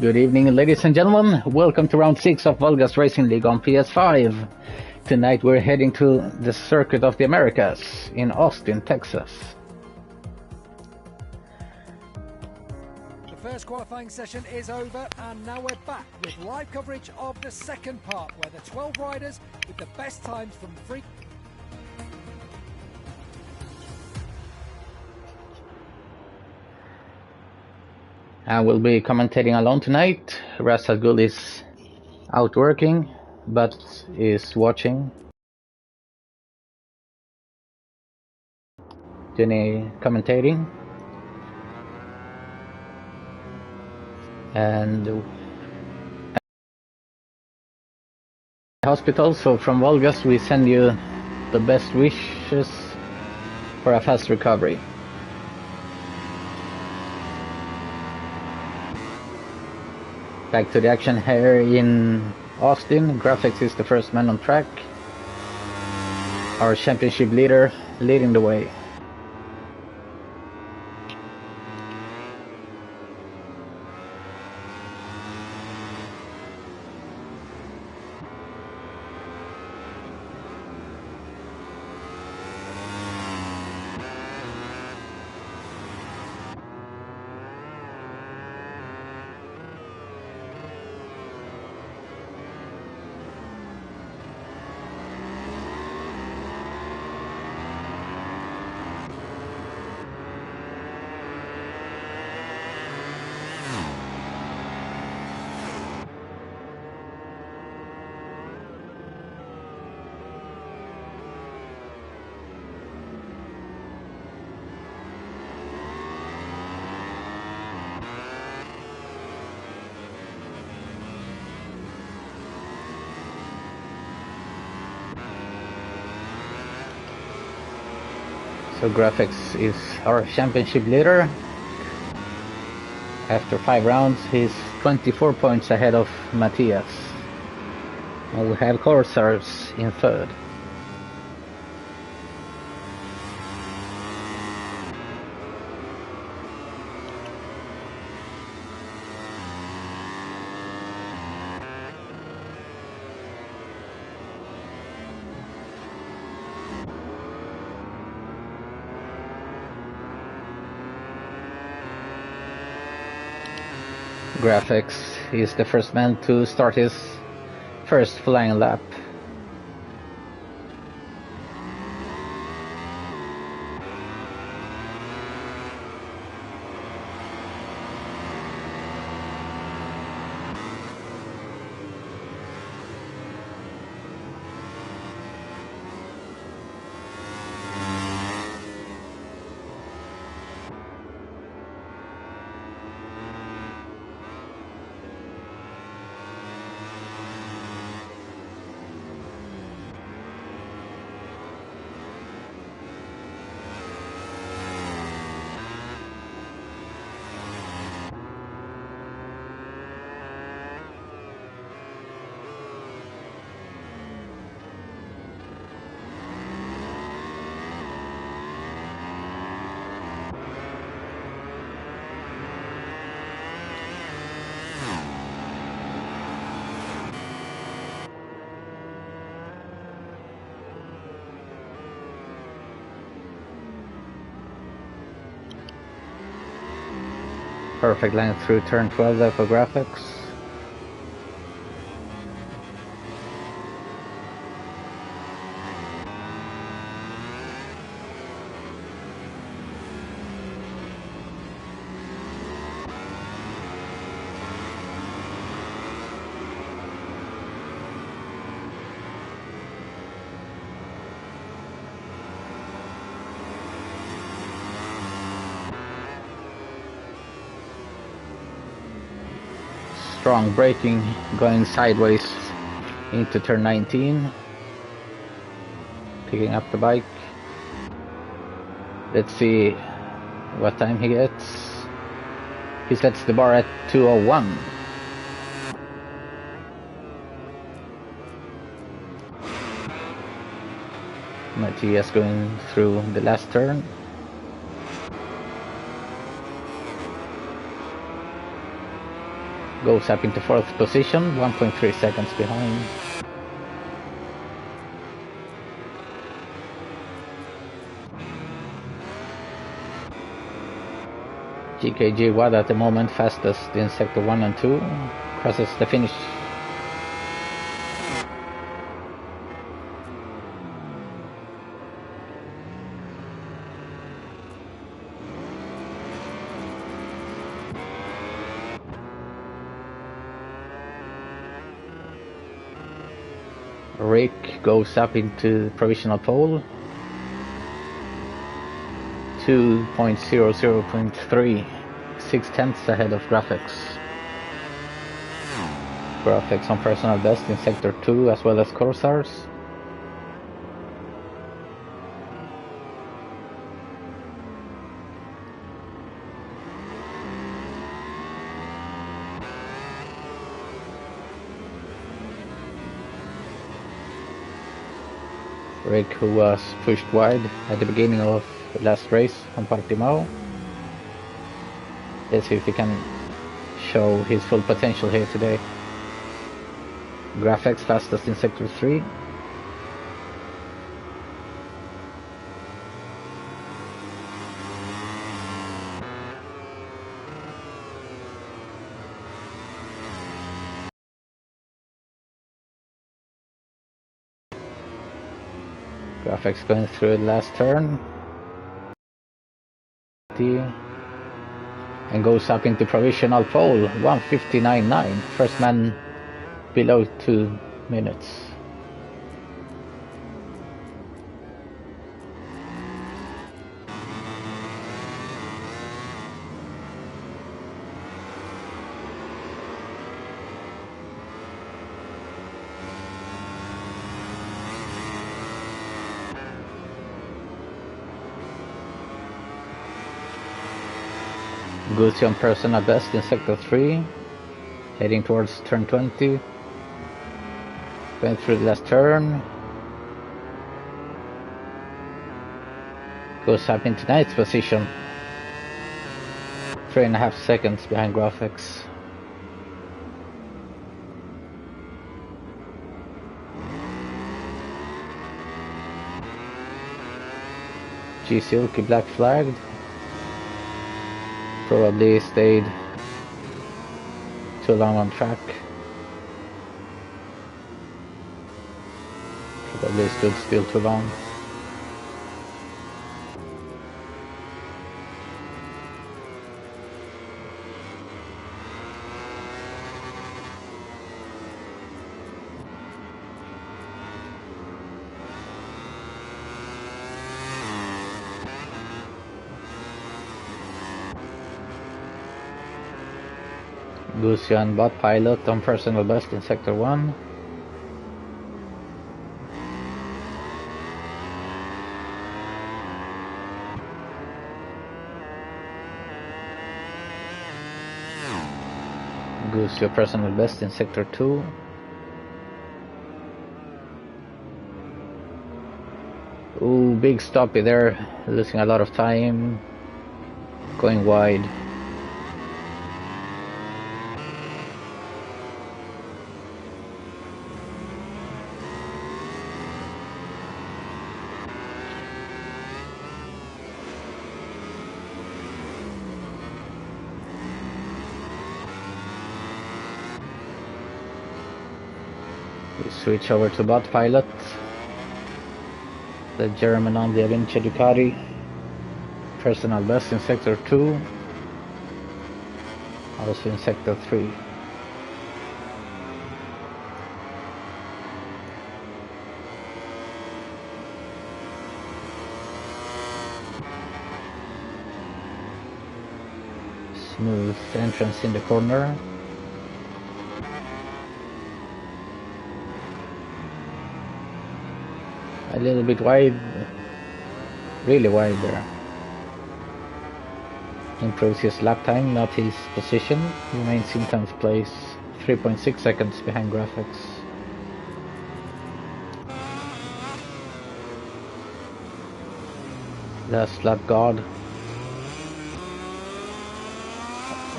Good evening, ladies and gentlemen. Welcome to round 6 of VollGazzRacing League on PS5. Tonight we're heading to the Circuit of the Americas in Austin, Texas. The first qualifying session is over, and now we're back with live coverage of the second part, where the 12 riders with the best times from free. I will be commentating alone tonight. Ras Al Ghul is out working, but is watching. Jenny commentating. And hospital, so from Volgas we send you the best wishes for a fast recovery. Back to the action here in Austin. Graphics is the first man on track. Our championship leader leading the way. So Graphics is our championship leader. After 5 rounds, he's 24 points ahead of Matthias. And we have Corsairs in third. Graphics is the first man to start his first flying lap. Perfect line through turn 12 there for Graphics. Strong braking, going sideways into turn 19. Picking up the bike. Let's see what time he gets. He sets the bar at 2:01. Matthias going through the last turn. Goes up into 4th position, 1.3 seconds behind. GKG Wad at the moment fastest in sector 1 and 2. Crosses the finish. Rick goes up into provisional pole. 2.00.3, 6/10 ahead of Graphics. Graphics on personal best in sector 2 as well as Corsairs. Rick, who was pushed wide at the beginning of the last race on Portimao. Let's see if he can show his full potential here today. Graphics fastest in sector 3. Graphics going through the last turn. And goes up into provisional pole, 1:59.9. First man below 2 minutes. Gucci on personal best in sector 3, heading towards turn 20. Going through the last turn. Goes up into 9th position. 3.5 seconds behind Graphics. G Silky black flagged. Probably stayed too long on track. Probably stood still too long. Gusian bot pilot on personal best in sector 1. Gusio personal best in sector 2. Ooh, big stoppy there, losing a lot of time, going wide. We switch over to bot pilot. The German on the Avinci Ducati. Personal best in sector 2. Also in sector 3. Smooth entrance in the corner. A little bit wide, really wide there. Improves his lap time, not his position. Remains in 10th place, 3.6 seconds behind Graphics. Last lap guard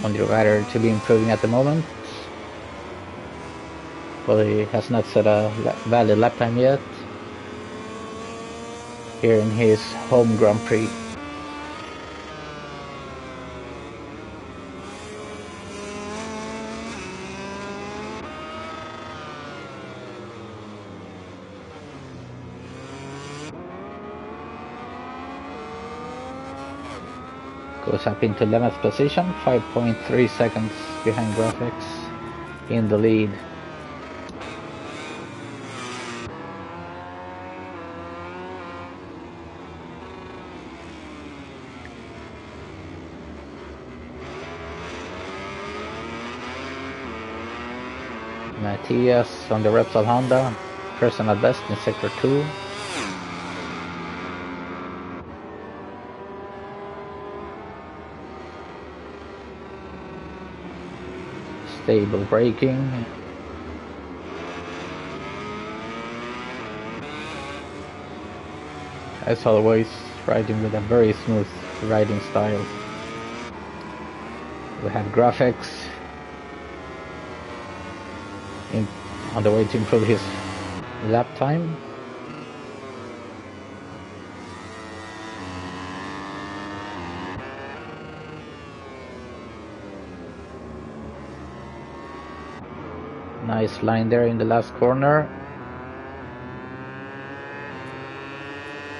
on the rider to be improving at the moment. Well, he has not set a valid lap time yet. Here in his home Grand Prix. Goes up into 11th position, 5.3 seconds behind graphics, in the lead. Matthias on the Repsol Honda, personal best in sector 2. Stable braking. As always, riding with a very smooth riding style. We have graphics on the way to improve his lap time. Nice line there in the last corner.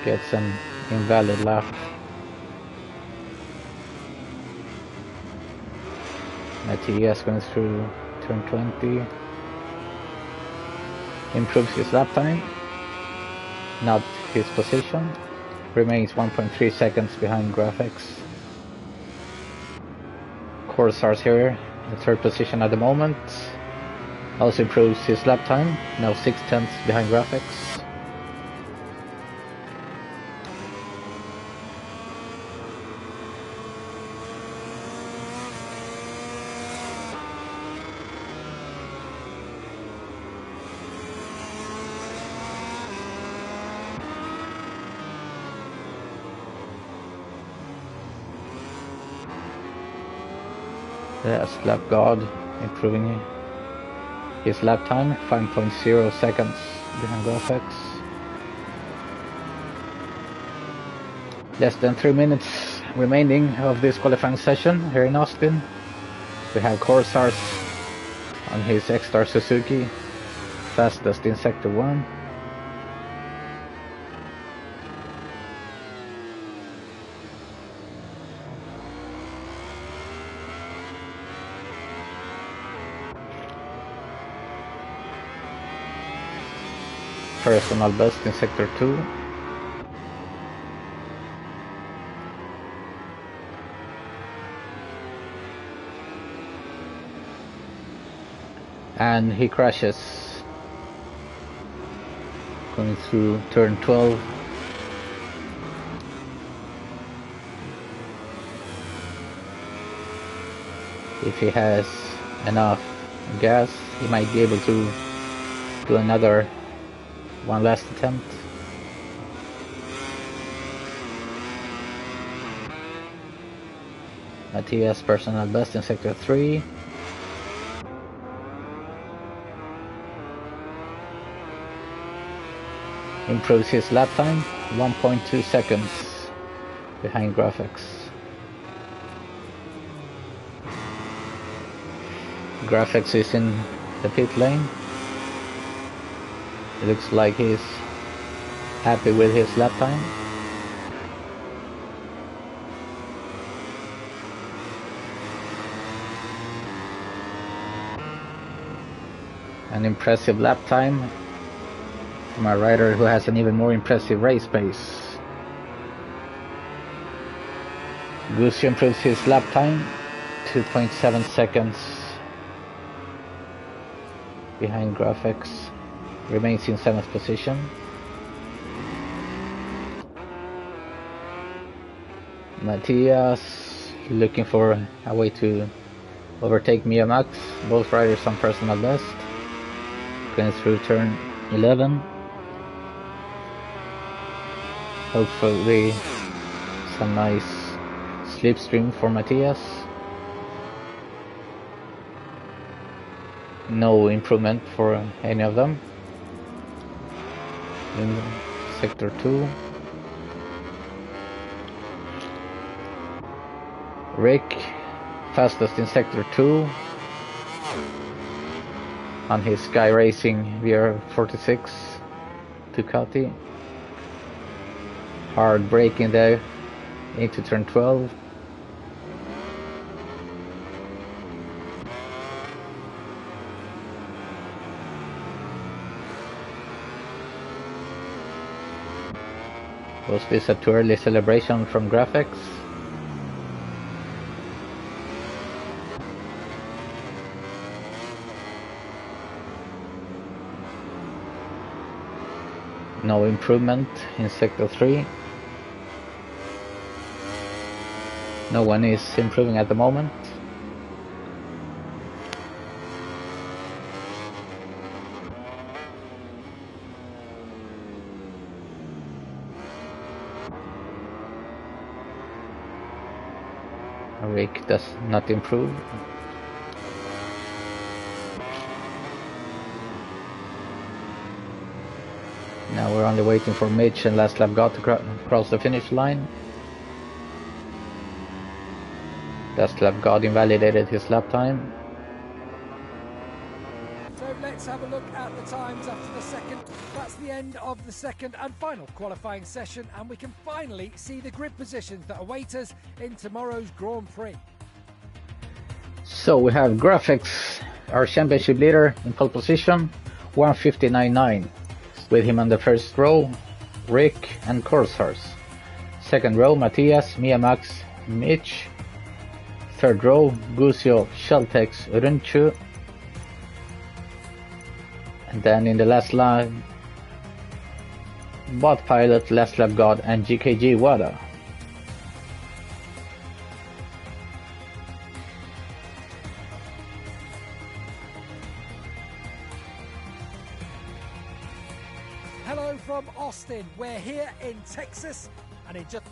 Gets an invalid lap. Matthias going through turn 20. Improves his lap time. Not his position. Remains 1.3 seconds behind graphics. Corsairs here, in third position at the moment. Also improves his lap time, now 6/10 behind graphics. Yes, lap god improving his lap time, 5.0 seconds behind graphics. Less than 3 minutes remaining of this qualifying session here in Austin. We have Corsairs on his X-Star Suzuki, fastest in sector 1. Personal best in sector 2. And he crashes going through turn 12. If he has enough gas, he might be able to do another one last attempt. Matthias personal best in sector 3. Improves his lap time, 1.2 seconds behind graphics. Graphics is in the pit lane. It looks like he's happy with his lap time. An impressive lap time from a rider who has an even more impressive race pace. Gucci improves his lap time, 2.7 seconds behind graphics. Remains in 7th position. Matthias looking for a way to overtake Mia Max. Both riders on personal best. Going through turn 11. Hopefully some nice slipstream for Matthias. No improvement for any of them. In sector 2, Rick, fastest in sector 2 on his Sky Racing VR46 Ducati. Hard braking there into turn 12. Was this a too early celebration from graphics? No improvement in sector 3. No one is improving at the moment. Rick does not improve. Now we're only waiting for Mitch and Last Lap God to cross the finish line. Last Lap God invalidated his lap time. So let's have a look at the times after the second. That's the end of the second and final qualifying session, and we can finally see the grid positions that await us in tomorrow's Grand Prix. So we have graphics, our championship leader in pole position, 159.9. With him on the first row, Rick and Corsars. Second row, Matthias, Mia Max, Mitch. Third row, Gusio, Sheltex, Runchu. And then in the last line, Bot Pilot, Last Lap God, and GKG Wada. Hello from Austin. We're here in Texas, and in just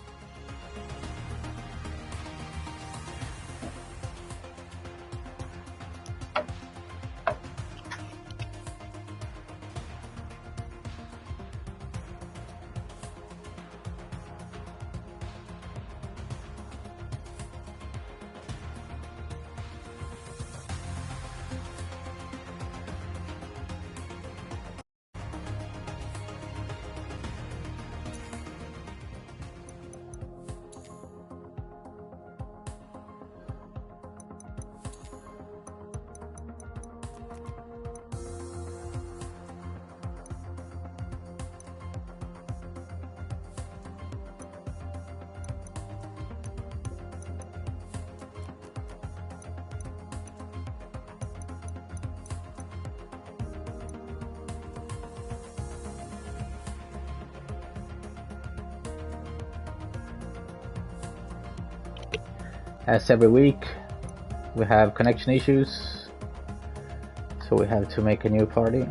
As every week, we have connection issues, so we have to make a new party.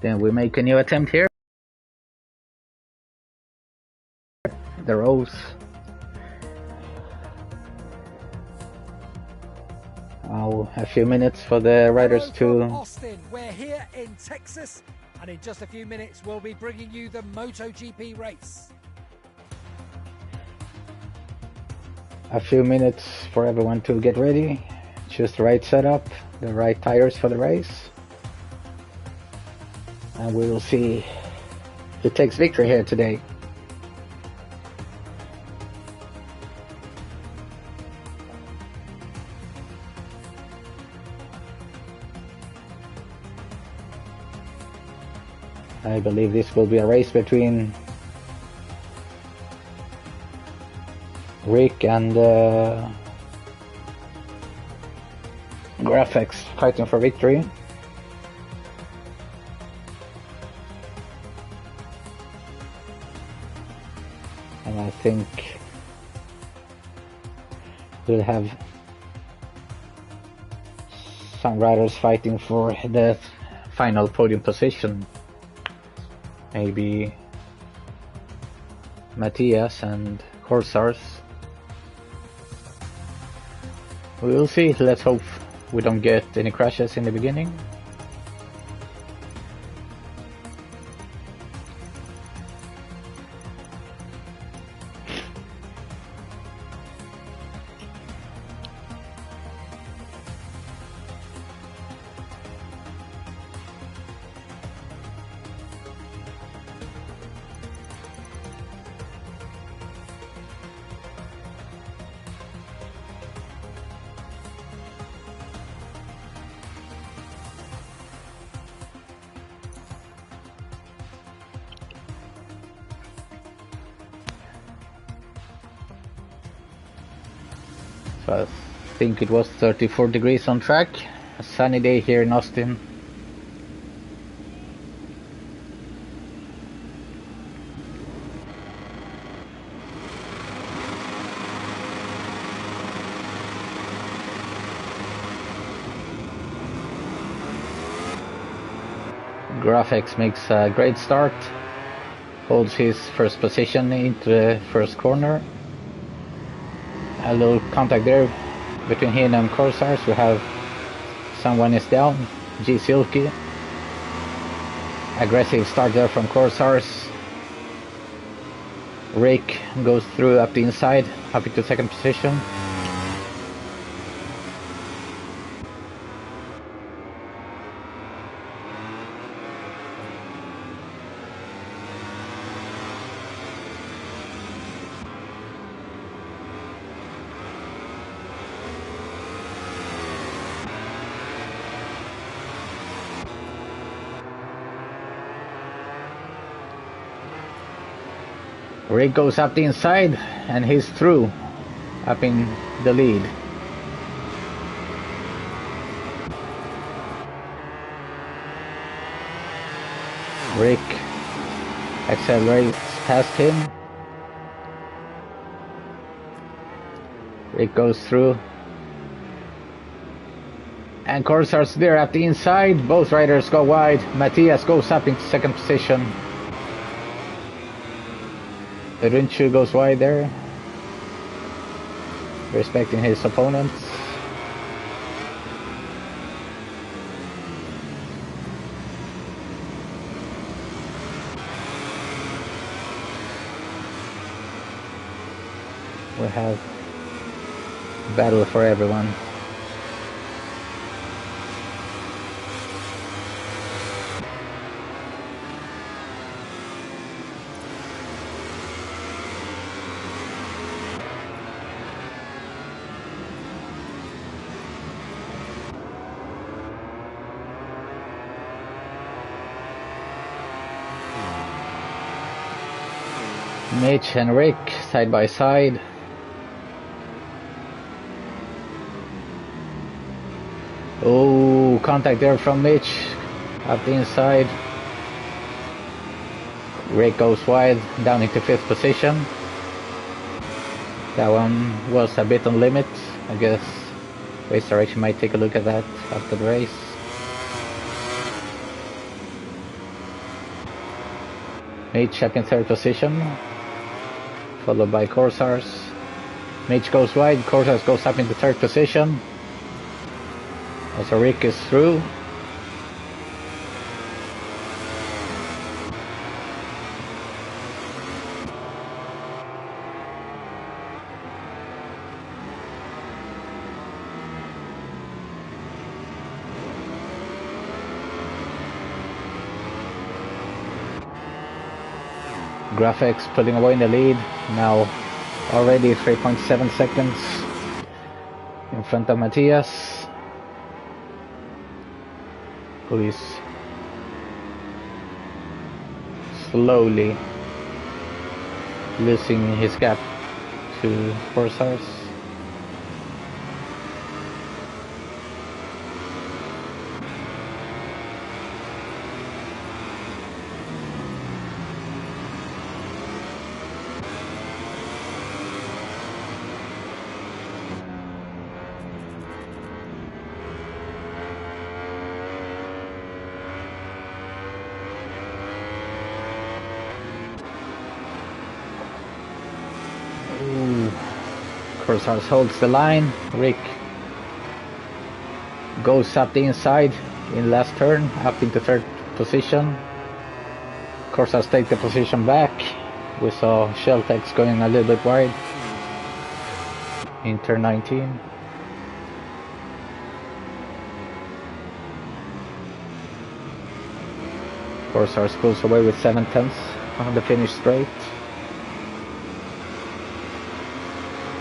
Then we make a new attempt here. The rows. A few minutes for the riders Hello to... from Austin. We're here in Texas, and in just a few minutes we'll be bringing you the MotoGP race. A few minutes for everyone to get ready. Choose the right setup, the right tires for the race. And we will see who takes victory here today. I believe this will be a race between Rick and Graphics fighting for victory. And I think we'll have some riders fighting for the final podium position. Maybe Matthias and Corsars. We will see. Let's hope we don't get any crashes in the beginning. I think it was 34 degrees on track. A sunny day here in Austin. Graphics makes a great start. Holds his first position into the first corner. A little contact there between him and Corsars. We have someone is down, G Silky. Aggressive start there from Corsars. Rick goes through up the inside, up into second position. Rick goes up the inside and he's through, up in the lead. Rick accelerates past him. Rick goes through. And Corsar's there at the inside. Both riders go wide. Matthias goes up into second position. Rinchu goes wide there, respecting his opponents. We have battle for everyone. Mitch and Rick side by side. Oh, contact there from Mitch up the inside. Rick goes wide down into fifth position. That one was a bit on limit. I guess Race Direction might take a look at that after the race. Mitch up in third position, followed by Corsars. Mitch goes wide, Corsars goes up into third position. Also Rick is through. Graphics pulling away in the lead, now already 3.7 seconds in front of Matthias, who is slowly losing his gap to Corsars. Corsars holds the line. Rick goes up the inside in last turn, up into third position. Corsars take the position back. We saw Sheltex going a little bit wide in turn 19. Corsars pulls away with 7/10 on the finish straight.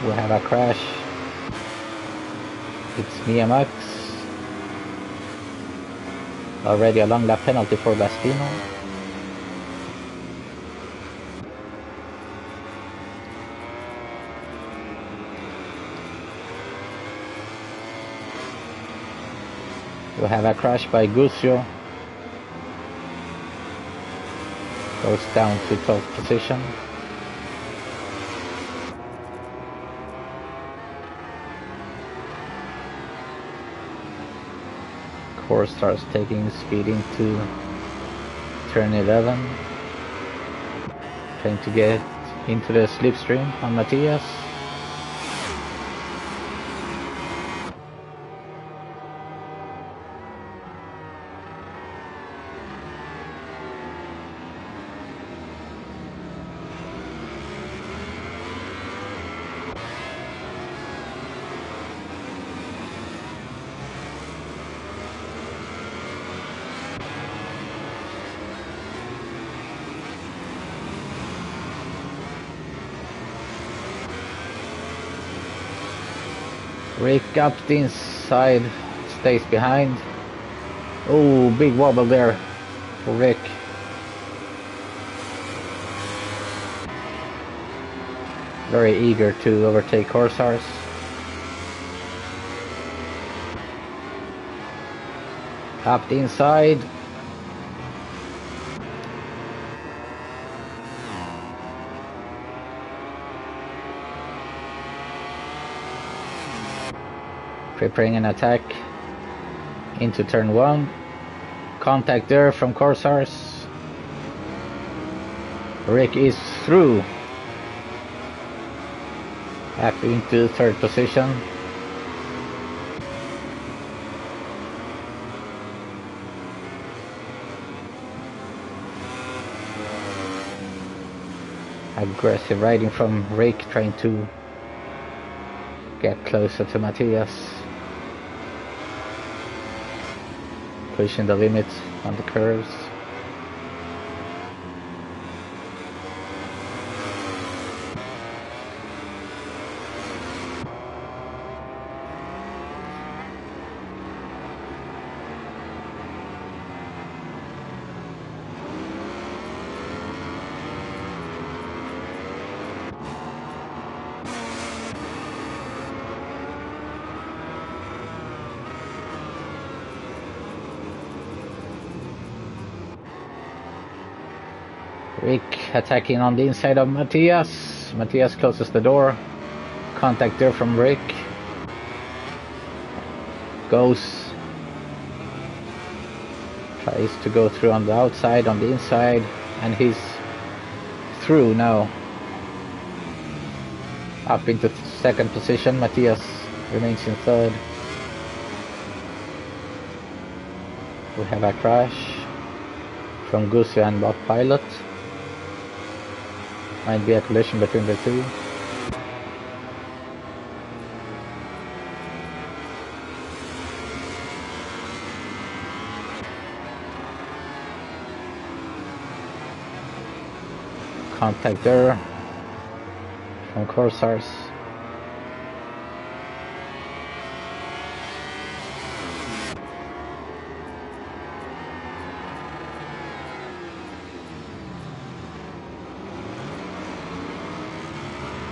We have a crash. It's Mia Max. Already a long lap penalty for Bastino. We have a crash by Gusio. Goes down to 12th position. Corsars taking speed into turn 11, trying to get into the slipstream on Matthias. Rick up the inside, stays behind. Oh, big wobble there for Rick. Very eager to overtake Corsars. Up the inside. Preparing an attack into turn 1. Contact there from Corsars. Rick is through. Up into third position. Aggressive riding from Rick, trying to get closer to Matthias. Pushing the limits on the curves. Rick attacking on the inside of Matthias. Matthias closes the door. Contact there from Rick. Tries to go through on the outside, on the inside, and he's through now. Up into second position, Matthias remains in third. We have a crash from Gusio and Bot Pilot. Might be a collision between the two. Contact there from Corsairs.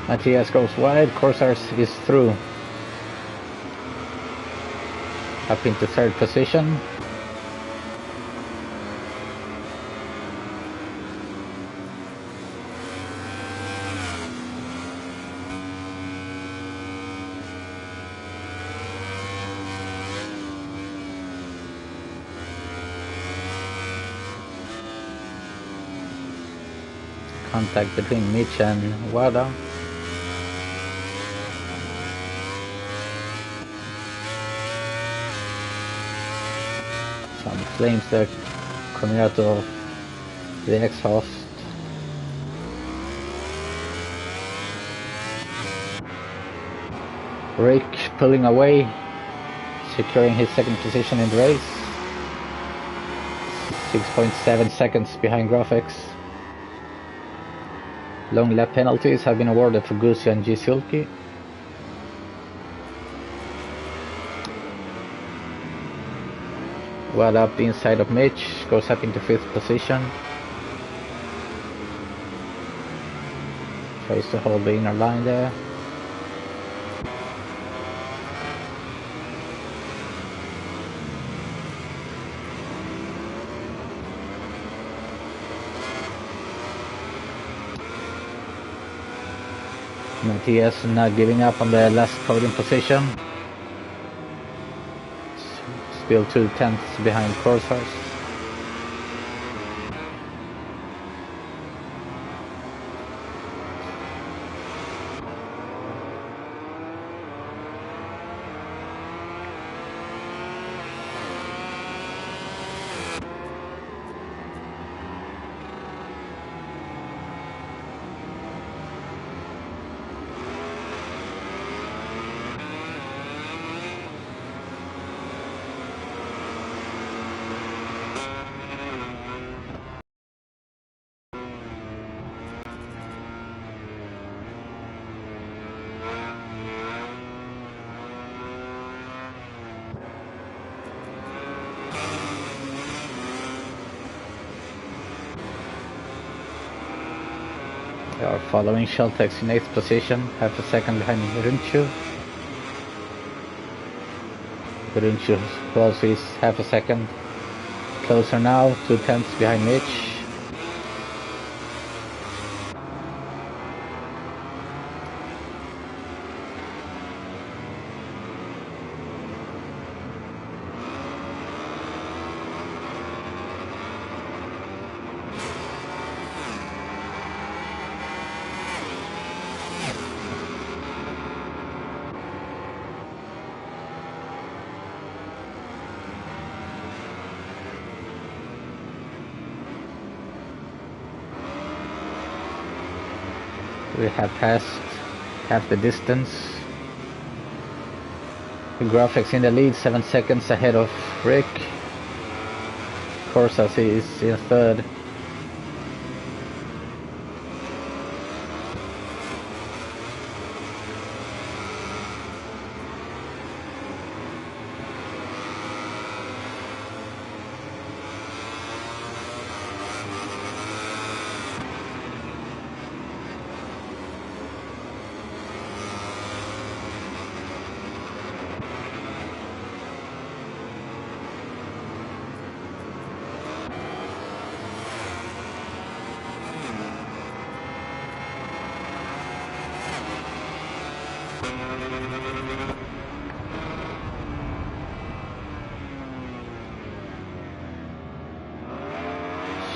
Matthias goes wide, Corsairs is through. Up into third position. Contact between Mitch and Wada. Some flames there coming out of the exhaust. Rick pulling away, securing his second position in the race. 6.7 seconds behind Graphics. Long lap penalties have been awarded for Gusio and Gisulki. Well up the inside of Mitch, goes up into 5th position. Tries to hold the inner line there. Matthias not giving up on the last podium position. Still 2/10 behind Corsairs. They are following Sheltex in 8th position, half a second behind Runchu. Runchu also is half a second closer now, 2/10 behind Mitch. We have passed half the distance. The Graphics in the lead, 7 seconds ahead of Rick. Corsairs is in third.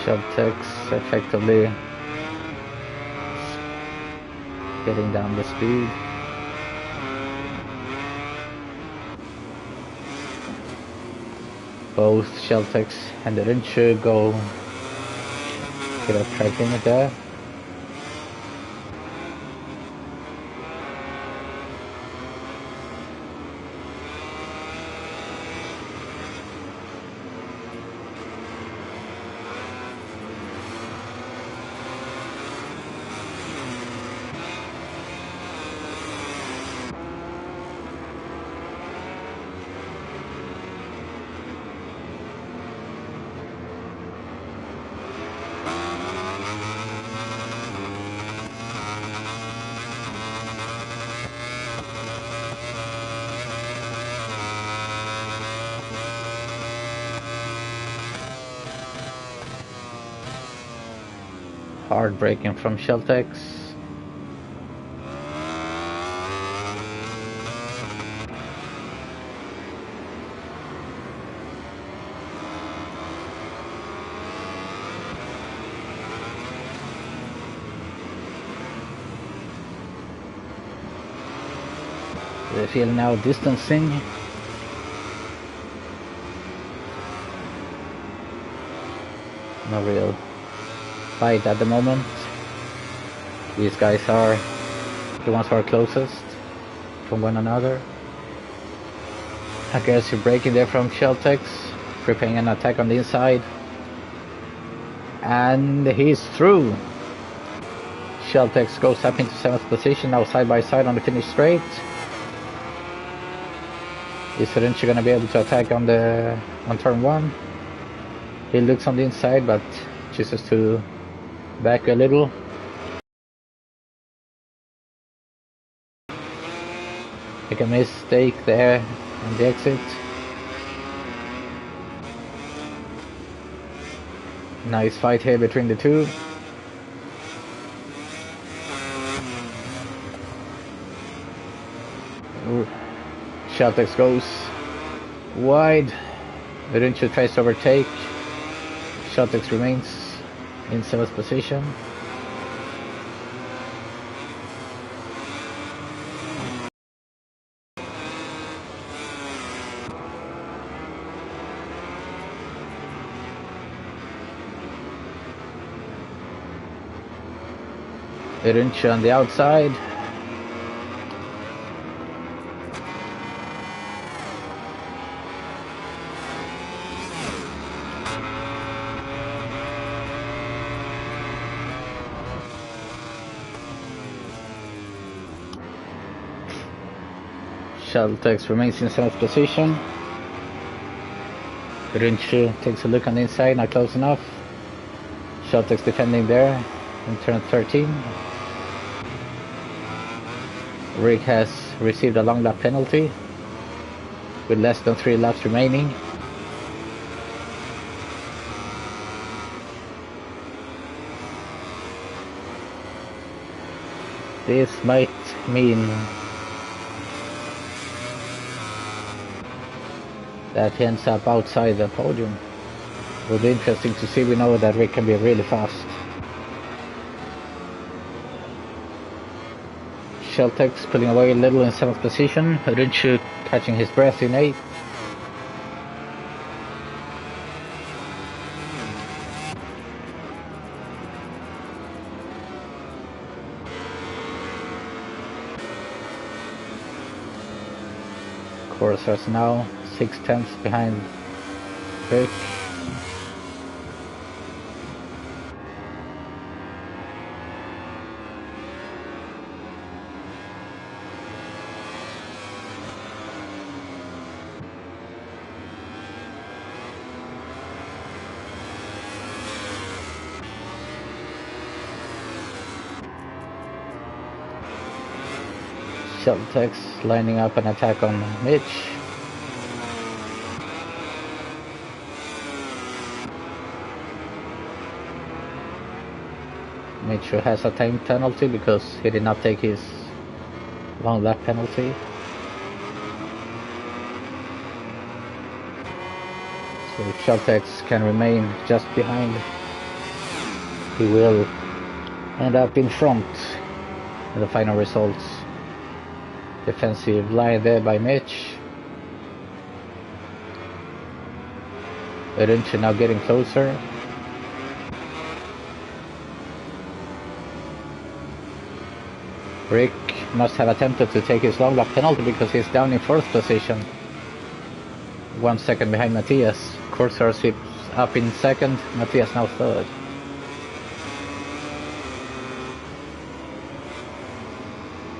Sheltex effectively getting down the speed. Both Sheltex and the Rinchu go get a track limit there. Hard braking from Sheltex. They feel now distancing. No real fight at the moment. These guys are the ones who are closest from one another. I guess you're breaking there from Sheltex, preparing an attack on the inside. And he's through. Sheltex goes up into 7th position, now side by side on the finish straight. Is Rinchu gonna be able to attack on turn 1? He looks on the inside but chooses to back a little. Make a mistake there on the exit. Nice fight here between the two. Sheltex goes wide. Rinchu tries to overtake. Sheltex remains in 7th position. Rinchu on the outside. Sheltex remains in 7th position. Rinchu takes a look on the inside, not close enough. Sheltex defending there in turn 13. Rick has received a long lap penalty with less than 3 laps remaining. This might mean that he ends up outside the podium. Will be interesting to see. We know that Rick can be really fast. Sheltex pulling away a little in 7th position. Rinchu catching his breath in 8th. Corsairs now 6/10 behind Rick. Sheltex lining up an attack on Mitch. Mitch has a time penalty because he did not take his long lap penalty. So if Sheltex can remain just behind, he will end up in front. And the final results. Defensive line there by Mitch. Rinch now getting closer. Rick must have attempted to take his long lap penalty because he's down in 4th position. 1 second behind Matthias. Corsar sweeps up in 2nd, Matthias now 3rd.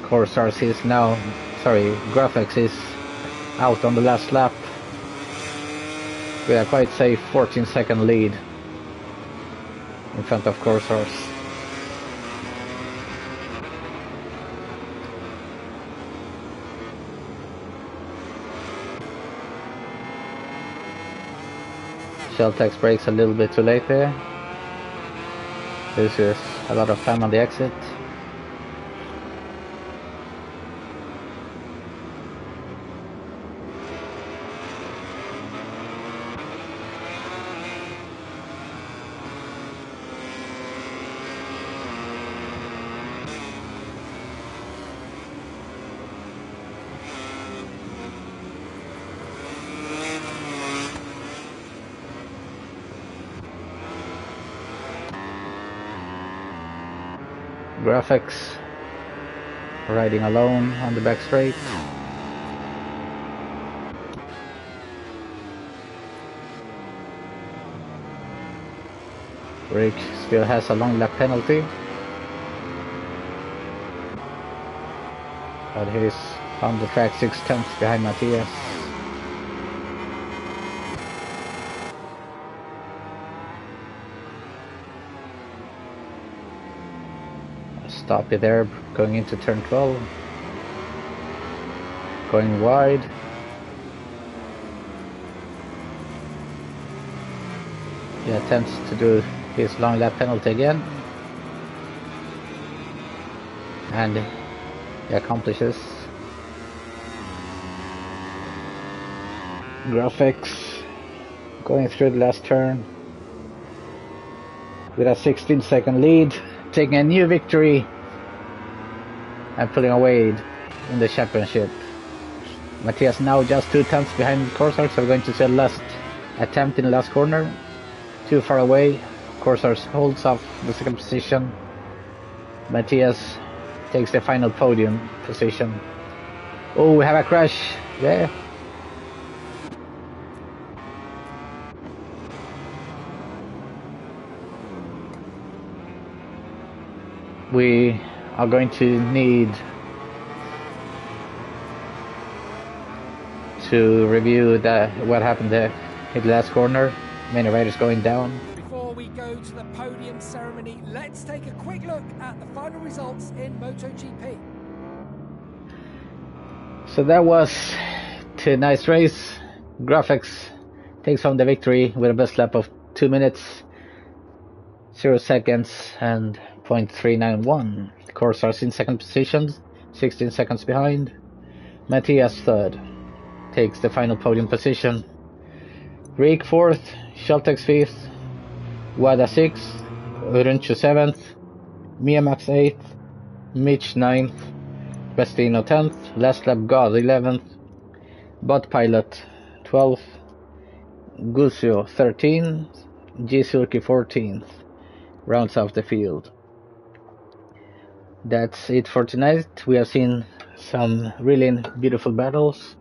Corsars is now, Graphics is out on the last lap with a quite safe 14-second lead in front of Corsars. Sheltex brakes a little bit too late there. This is a lot of time on the exit. Graphics riding alone on the back straight. Rick still has a long lap penalty, but he's on the track 6/10 behind Matthias. Stop it there, going into turn 12. Going wide. He attempts to do his long lap penalty again. And he accomplishes. Graphics going through the last turn with a 16-second lead, taking a new victory and pulling away in the championship. Matthias now just 2 tenths behind Corsars, so we're going to see the last attempt in the last corner. Too far away. Corsars holds off the 2nd position. Matthias takes the final podium position. Oh, we have a crash. Yeah. We are going to need to review what happened there in the last corner. Many riders going down. Before we go to the podium ceremony, let's take a quick look at the final results in MotoGP. So that was tonight's race. Graphics takes home the victory with a best lap of 2 minutes, 0 seconds and 0.391. Corsars in 2nd position, 16 seconds behind. Matthias 3rd, takes the final podium position. Rick 4th, Sheltex 5th, Wada 6th, Urunchu 7th, Miamax 8th, Mitch 9th, Bestino 10th, Last Lap God 11th, Bot Pilot 12th, Gusio 13th, G-Sulky 14th, rounds off the field. That's it for tonight. We have seen some really beautiful battles.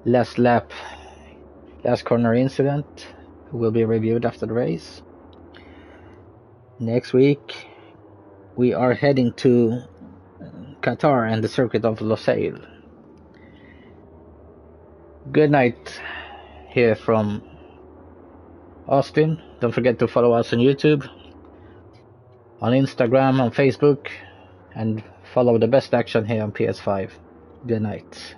Last lap, last corner incident will be reviewed after the race. Next week we are heading to Qatar and the circuit of Losail. Good night here from Austin. Don't forget to follow us on YouTube, on Instagram, on Facebook, and follow the best action here on PS5. Good night.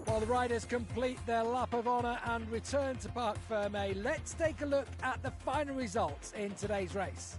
While the riders complete their lap of honour and return to Parc Fermé, let's take a look at the final results in today's race.